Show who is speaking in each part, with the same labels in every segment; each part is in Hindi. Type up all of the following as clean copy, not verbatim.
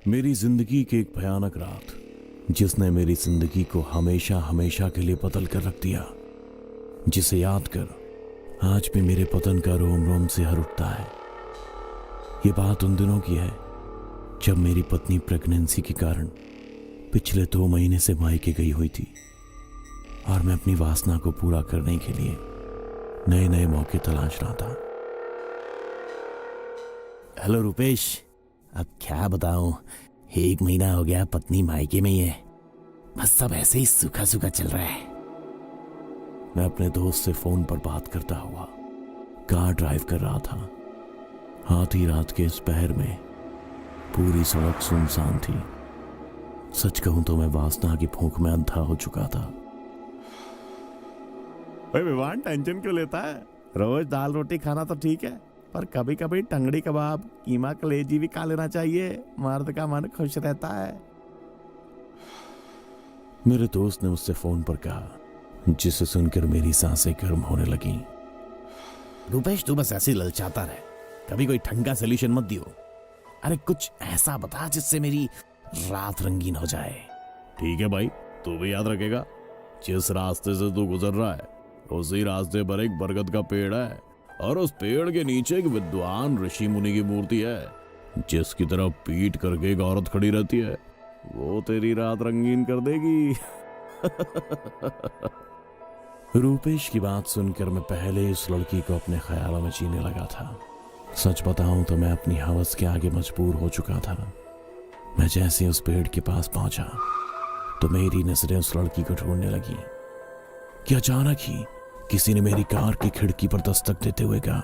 Speaker 1: मेरी जिंदगी की एक भयानक रात, जिसने मेरी जिंदगी को हमेशा हमेशा के लिए बदल कर रख दिया, जिसे याद कर आज भी मेरे पतन का रोम रोम से हर उठता है। ये बात उन दिनों की है जब मेरी पत्नी प्रेगनेंसी के कारण पिछले 2 महीने से मायके गई हुई थी और मैं अपनी वासना को पूरा करने के लिए नए नए मौके तलाश रहा था।
Speaker 2: हेलो रुपेश, अब क्या बताऊं, 1 महीना हो गया पत्नी मायके में ही है। बस सब ऐसे ही सूखा सूखा चल रहा है।
Speaker 1: मैं अपने दोस्त से फोन पर बात करता हुआ कार ड्राइव कर रहा था। आधी रात के इस पहर में पूरी सड़क सुनसान थी। सच कहूं तो मैं वासना की भूख में अंधा हो चुका था।
Speaker 2: भाई विवान, टेंशन क्यों लेता है? रोज दाल रोटी खाना तो ठीक है, पर कभी कभी टंगड़ी कबाब, कीमा कलेजी भी खा लेना चाहिए। मर्द का मन खुश रहता है।
Speaker 1: मेरे दोस्त ने मुझसे फोन पर कहा, जिसे सुनकर मेरी सांसें गर्म होने लगी।
Speaker 2: रुपेश, तू बस ऐसे ललचाता रहे, कभी कोई ढंग का सोल्यूशन मत दियो। अरे कुछ ऐसा बता जिससे मेरी रात रंगीन हो जाए।
Speaker 1: ठीक है भाई, तू भी याद रखेगा, जिस रास्ते से तू गुजर रहा है उसी रास्ते पर एक बरगद का पेड़ है और उस पेड़ के नीचे एक विद्वान ऋषि मुनि की मूर्ति है, जिसकी तरफ पीठ करके एक औरत खड़ी रहती है। वो तेरी रात रंगीन कर देगी। रूपेश की बात सुनकर मैं पहले इस लड़की को अपने ख्यालों में जीने लगा था। सच बताऊं तो मैं अपनी हवस के आगे मजबूर हो चुका था। मैं जैसे उस पेड़ के पास पहुंचा तो मेरी नजरें उस लड़की को ढूंढने लगी कि अचानक ही किसी ने मेरी कार की खिड़की पर दस्तक देते हुए कहा,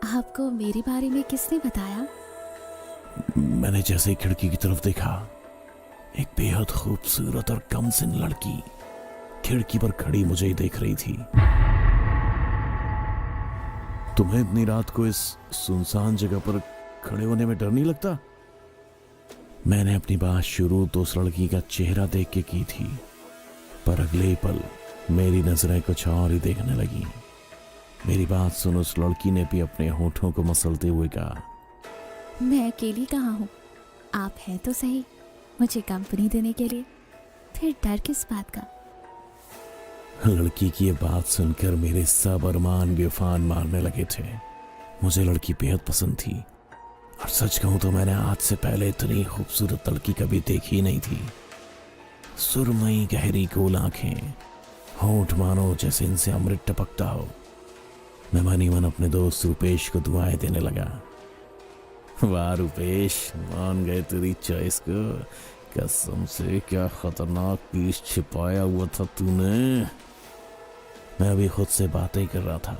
Speaker 3: आपको मेरे बारे में किसने बताया?
Speaker 1: मैंने जैसे ही खिड़की की तरफ देखा, एक बेहद खूबसूरत और कमसिन लड़की खिड़की पर खड़ी मुझे ही देख रही थी। तुम्हें इतनी रात को इस सुनसान जगह पर खड़े होने में डर नहीं लगता? मैंने अपनी बात शुरू तो उस लड़की का चेहरा देख के की थी, पर अगले पल मेरी नजरें कुछ और ही देखने लगी। मेरी बात सुन उस लड़की ने भी अपने होठों को मसलते हुए कहा,
Speaker 3: मैं अकेली कहाँ हूँ, आप हैं तो सही मुझे कंपनी देने के लिए, फिर डर किस बात का?
Speaker 1: लड़की की ये बात सुनकर मेरे सब अरमान भी उफान मारने लगे थे। मुझे लड़की बेहद पसंद थी और सच कहूं तो मैंने आज से पहले इतनी खूबसूरत लड़की कभी देखी ही नहीं थी। सुरमई गहरी गोल आंखें, होंठ मानो जैसे इनसे अमृत टपकता हो। मैं मन ही मन अपने दोस्त रुपेश को दुआएं देने लगा। वाह रुपेश, मान गए तेरी चॉइस को। कसम से क्या खतरनाक पीस छिपाया हुआ था तूने। मैं अभी खुद से बातें कर रहा था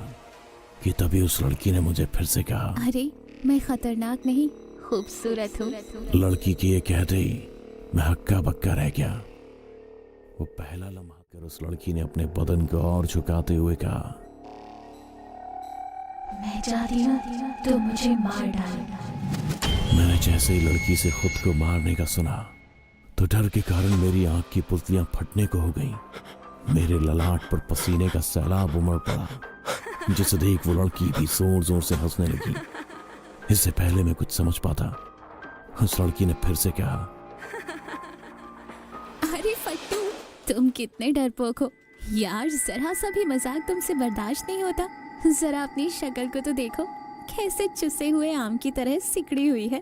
Speaker 1: कि तभी उस लड़की ने मुझे फिर से कहा,
Speaker 3: अरे मैं खतरनाक नहीं, खूबसूरत हूँ।
Speaker 1: लड़की की ये कहते ही मैं हक्का बक्का रह गया। वो पहला लम्हा कर उस लड़की ने अपने बदन को और झुकाते हुए कहा,
Speaker 3: मैं चाहती हूँ तो मुझे मार डाल।
Speaker 1: मैंने जैसे ही लड़की से खुद को मारने का सुना तो डर के कारण मेरी आंख की पुतलियां फटने को हो गईं। मेरे ललाट पर पसीने का सैलाब उमड़ पड़ा, जिसे देख वो लड़की भी जोर जोर से हंसने लगी। इससे पहले मैं कुछ समझ पाता, उस लड़की ने फिर से कहा,
Speaker 3: अरे फट्टू, तुम कितने डरपोक हो यार, जरा सा भी मजाक तुमसे बर्दाश्त नहीं होता। जरा अपनी शक्ल को तो देखो, कैसे चुसे हुए आम की तरह सिकड़ी हुई है।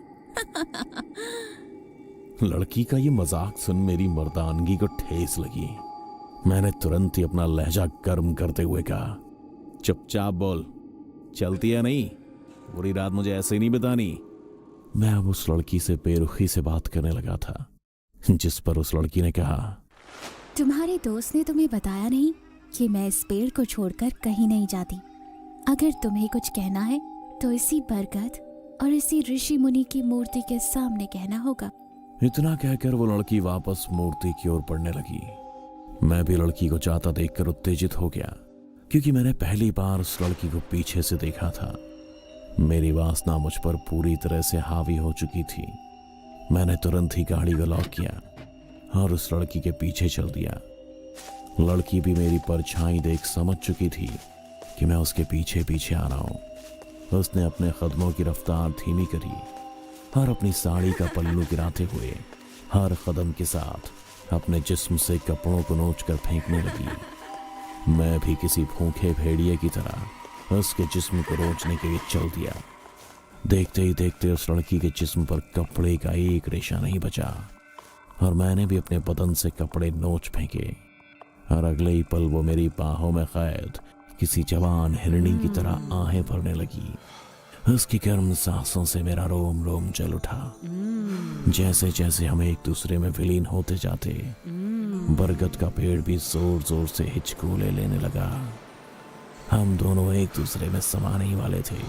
Speaker 1: लड़की का ये मजाक सुन मेरी मर्दानगी को ठेस लगी। मैंने तुरंत ही अपना लहजा गर्म करते हुए कहा, चुपचाप बोल, चलती है नहीं? पूरी रात मुझे ऐसे ही नहीं बितानी। मैं अब उस लड़की से बेरुखी से बात करने लगा था, जिस पर उस लड़की ने कहा,
Speaker 3: तुम्हारे दोस्त ने तुम्हें बताया नहीं कि मैं इस पेड़ को छोड़कर कहीं नहीं जाती? अगर तुम्हें कुछ कहना है तो इसी बरगद और इसी ऋषि मुनि की मूर्ति के सामने कहना होगा।
Speaker 1: इतना कहकर वो लड़की वापस मूर्ति की ओर बढ़ने लगी। मैं भी लड़की को जाता देखकर उत्तेजित हो गया, क्योंकि मैंने पहली बार उस लड़की को पीछे से देखा था। मेरी वासना मुझ पर पूरी तरह से हावी हो चुकी थी। मैंने तुरंत ही गाड़ी को लॉक किया और उस लड़की के पीछे चल दिया। लड़की भी मेरी परछाई देख समझ चुकी थी कि मैं उसके पीछे पीछे आ रहा हूं। उसने अपने कदमों की रफ्तार धीमी करी और अपनी साड़ी का पल्लू गिराते हुए हर कदम के साथ अपने जिस्म से कपड़ों को नोचकर फेंकने लगी। मैं भी किसी भूखे भेड़िए की तरह उसके जिस्म को नोचने के लिए चल दिया। देखते ही देखते उस लड़की के जिस्म पर कपड़े का एक रेशा नहीं बचा और मैंने भी अपने बदन से कपड़े नोच फेंके और अगले ही पल वो मेरी बाहों में कैद किसी जवान हिरणी की तरह आहें भरने लगी। उसकी गर्म सांसों से मेरा रोम रोम जल उठा। जैसे जैसे हम एक दूसरे में विलीन होते जाते बरगद का पेड़ भी जोर जोर से हिचकोले लेने लगा। हम दोनों एक दूसरे में समाने ही वाले थे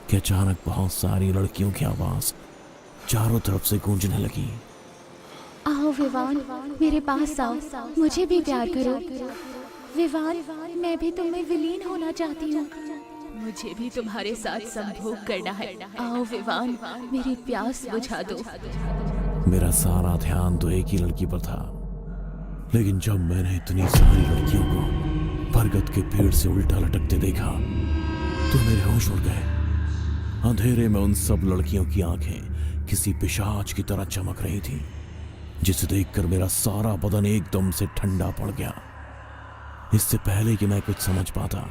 Speaker 1: कि अचानक बहुत सारी लड़कियों की आवाज चारों तरफ से गूंजने लगी।
Speaker 3: आओ विवान, मेरे पास आओ, मुझे भी प्यार करो। विवान, मैं भी तुम्हें विलीन होना चाहती हूँ।
Speaker 4: मुझे भी तुम्हारे साथ संभोग करना है।
Speaker 3: आओ विवान, मेरी प्यास बुझा दो।
Speaker 1: मेरा सारा ध्यान तो एक ही लड़की पर था, लेकिन जब मैंने इतनी सारी लड़कियों को बरगद के पेड़ से उल्टा लटकते देखा तो मेरे होश उड़ गए। अंधेरे में उन सब लड़कियों की आंखें किसी पिशाच की तरह चमक रही थी, जिसे देखकर मेरा सारा बदन एकदम से ठंडा पड़ गया। इससे पहले कि मैं कुछ समझ पाता,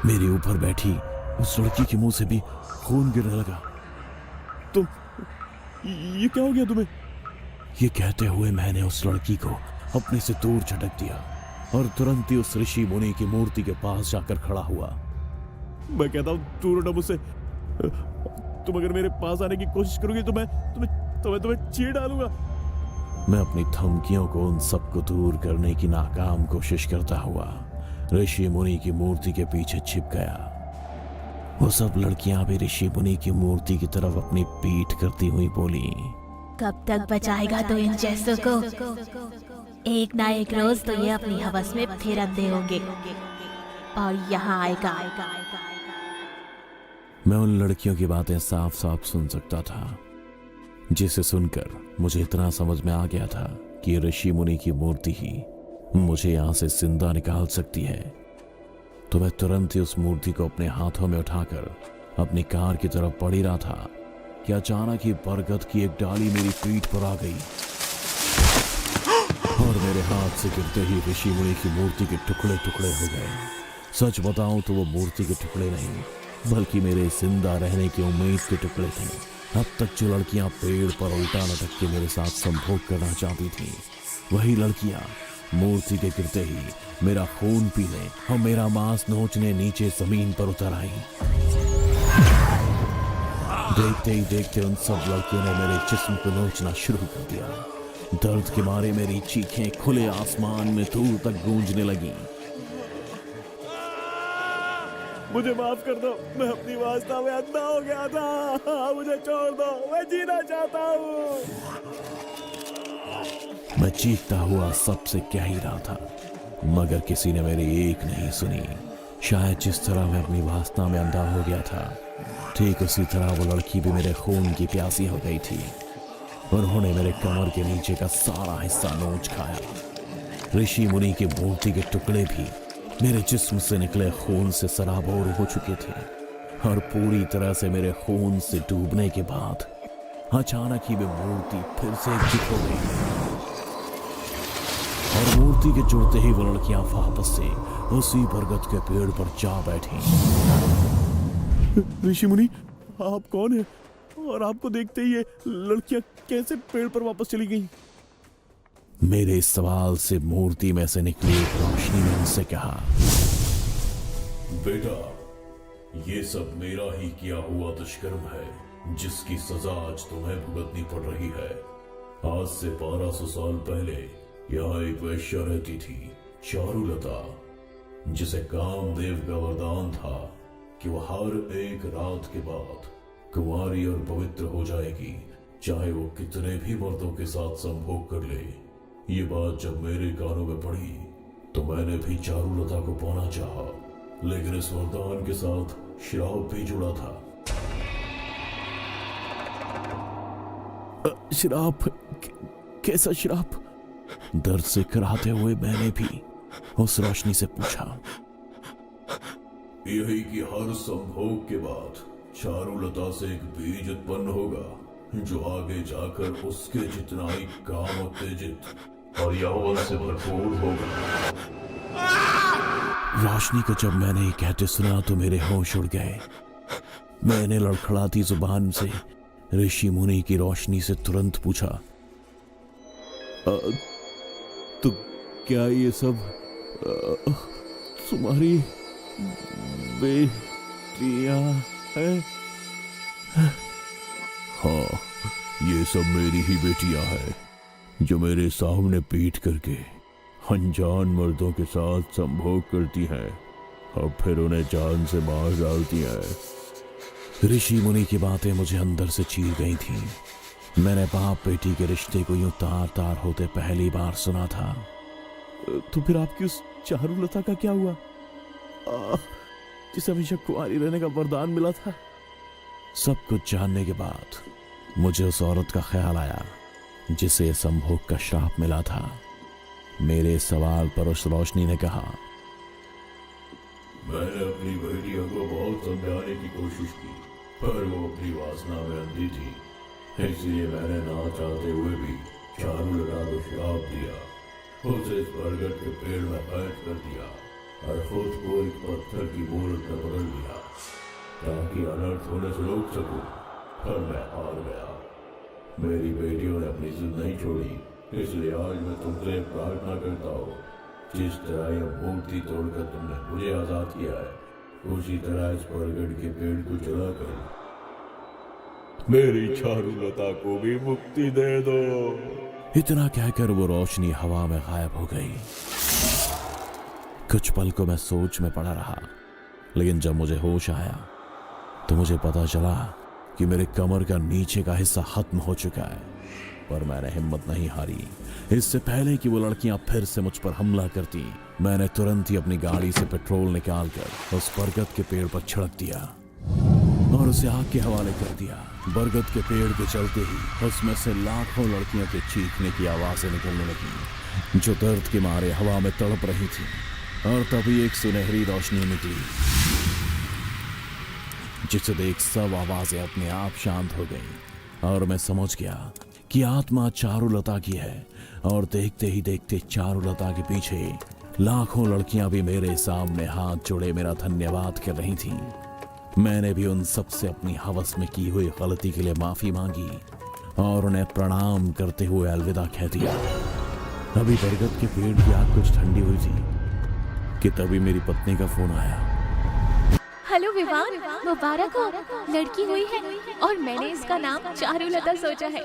Speaker 1: मेरे ऊपर बैठी उस लड़की के मुंह से भी खून गिरने लगा।
Speaker 2: तुम, ये क्या हो गया तुम्हें?
Speaker 1: ये कहते हुए मैंने उस लड़की को अपने से दूर झटक दिया और तुरंत ही उस ऋषि मुनि की मूर्ति के पास जाकर खड़ा हुआ।
Speaker 2: मैं कहता हूँ दूर हटो मुझसे। तुम अगर मेरे पास आने की कोशिश करोगी तो मैं तुम्हें चीर डालूंगा।
Speaker 1: मैं अपनी धमकियों को उन सबको दूर करने की नाकाम कोशिश करता हुआ ऋषि मुनि की मूर्ति के पीछे छिप गया। वो सब लड़कियां भी ऋषि मुनि की मूर्ति की तरफ अपनी पीठ करती हुई बोली,
Speaker 4: कब तक बचाएगा तो इन जैसों को? एक ना एक रोज तो ये अपनी हवस में फिर अंधे होंगे और यहाँ आएगा।
Speaker 1: मैं उन लड़कियों की बातें साफ साफ सुन सकता था, जिसे सुनकर मुझे इतना समझ में आ गया था कि ऋषि मुनि की मूर्ति ही मुझे यहां से जिंदा निकाल सकती है। तो मैं तुरंत ही उस मूर्ति को अपने हाथों में उठाकर अपनी कार की तरफ बढ़ ही रहा था कि अचानक ही बरगद की एक डाली मेरी पीठ पर आ गई और मेरे हाथ से गिरते ही ऋषि मुनि की मूर्ति के टुकड़े टुकड़े हो गए। सच बताऊं तो वो मूर्ति के टुकड़े नहीं, बल्कि मेरे जिंदा रहने की उम्मीद के टुकड़े थे। अब तक जो लड़कियां पेड़ पर उल्टा लटक के मेरे साथ संभोग करना चाहती थी, वही लड़कियां मूर्ति के गिरते ही मेरा खून पीने और मेरा मांस नोचने नीचे जमीन पर उतर आई। देखते ही देखते उन सब लड़कियों ने मेरे जिस्म को नोचना शुरू कर दिया। दर्द के मारे मेरी चीखें खुले आसमान में दूर तक गूंजने लगी।
Speaker 2: मुझे माफ कर दो, मैं अपनी वासना में अंधा हो गया था। मुझे छोड़ दो, मैं जीना चाहता हूँ।
Speaker 1: मैं चीखता हुआ सबसे कह ही रहा था, मगर किसी ने मेरी एक नहीं सुनी। शायद जिस तरह मैं अपनी वासना में अंधा हो गया था, ठीक उसी तरह वो लड़की भी मेरे खून की प्यासी हो गई थी। उन्होंने मेरे कमर के नीचे का सारा हिस्सा नोच खाया। ऋषि मुनि की मूर्ति के टुकड़े भी मेरे जिस्म से निकले खून से सराबोर हो चुके थे और पूरी तरह से मेरे खून से डूबने के बाद अचानक ही वो मूर्ति फिर से एकजुट हो गई और मूर्ति के जुड़ते ही वो लड़कियां वापस से उसी बरगद के पेड़ पर जा बैठी।
Speaker 2: ऋषि मुनि, आप कौन हैं? और आपको देखते ही ये लड़कियां कैसे पेड़ पर वापस चली गईं?
Speaker 1: मेरे इस सवाल से मूर्ति में से निकली एक रोशनी ने उनसे कहा,
Speaker 5: बेटा, ये सब मेरा ही किया हुआ दुष्कर्म है, जिसकी सजा आज तुम्हें भुगतनी पड़ रही है। आज से 1200 साल पहले यहाँ एक वैश्या रहती थी, चारुलता, जिसे कामदेव का वरदान था कि वह हर एक रात के बाद कुंवारी और पवित्र हो जाएगी, चाहे वो कितने भी मर्दों के साथ संभोग कर ले। ये बात जब मेरे कानों में पड़ी तो मैंने भी चारुलता को पाना चाहा, लेकिन इस वरदान के साथ श्राप भी जुड़ा था।
Speaker 1: श्राप? कैसा श्राप? दर्द से कराहते हुए मैंने भी उस रोशनी से पूछा।
Speaker 5: यही कि हर संभोग के बाद चारुलता से एक बीज उत्पन्न होगा जो आगे जाकर उसके जितना ही काम उत्तेजित और यौवन से भरपूर होगा।
Speaker 1: रोशनी को जब मैंने ये कहते सुना तो मेरे होश उड़ गए। मैंने लड़खड़ाती जुबान से ऋषि मुनि की रोशनी से तुरंत पूछा, तो क्या ये सब तुम्हारी बेटियां हैं?
Speaker 5: हाँ, ये सब मेरी ही बेटियां हैं जो मेरे सामने पीट करके अनजान मर्दों के साथ संभोग करती हैं और फिर उन्हें जान से मार डालती हैं।
Speaker 1: ऋषि मुनि की बातें मुझे अंदर से चीर गई थी। मैंने बाप बेटी के रिश्ते को यूं तार तार होते पहली बार सुना था।
Speaker 2: तो फिर आपकी उस चारुलता का क्या हुआ, जिसे हमेशा कुंवारी रहने का वरदान मिला था?
Speaker 1: सब कुछ जानने के बाद मुझे उस औरत का ख्याल आया जिसे संभोग का श्राप मिला था। मेरे सवाल पर उस रोशनी ने कहा,
Speaker 5: मैंने अपनी बेटियों को बहुत समझाने की कोशिश की पर वो अपनी वासना में अंधी थी, इसलिए मैंने ना चाहते हुए भी चारुलता को श्राप दिया। उसे इस बरगद के पेड़ में कैद कर दिया और खुद को एक पत्थर की मूर्त में बदल दिया ताकि अनर्थ होने से रोक सकूं, पर मैं हार गया। मेरी बेटियों ने अपनी जिद नहीं छोड़ी, इसलिए आज मैं तुमसे प्रार्थना करता हूँ, जिस तरह यह मूर्ति तोड़कर तुमने मुझे आजाद किया है उसी तरह इस बरगद के पेड़ को जलाकर मेरी चारुलता को भी मुक्ति दे दो।
Speaker 1: इतना कहकर वो रोशनी हवा में गायब हो गई। कुछ पल को मैं सोच में पड़ा रहा, लेकिन जब मुझे होश आया तो मुझे पता चला कि मेरे कमर का नीचे का हिस्सा खत्म हो चुका है। पर मैंने हिम्मत नहीं हारी। इससे पहले कि वो लड़कियां फिर से मुझ पर हमला करती, मैंने तुरंत ही अपनी गाड़ी से पेट्रोल निकालकर उस बरगद के पेड़ पर छिड़क दिया और उसे आग के हवाले कर दिया। बरगद के पेड़ के चलते ही उसमें से लाखों लड़कियों के चीखने की आवाजें निकलने लगी जो दर्द के मारे हवा में तड़प रही थी। और तभी एक सुनहरी रोशनी निकली जिसे देख सब आवाजें अपने आप शांत हो गई और मैं समझ गया कि आत्मा चारुलता की है। और देखते ही देखते चारुलता के पीछे लाखों लड़कियां भी मेरे सामने हाथ जोड़े मेरा धन्यवाद कर रही थीं। मैंने भी उन सब से अपनी हवस में की हुई गलती के लिए माफी मांगी और उन्हें प्रणाम करते हुए अलविदा कह दिया। अभी बरगद के पेड़ की आग कुछ ठंडी हुई थी कि तभी मेरी पत्नी का फोन आया।
Speaker 4: हेलो विवान, मुबारक हो, लड़की हुई है और मैंने इसका नाम चारुलता सोचा है।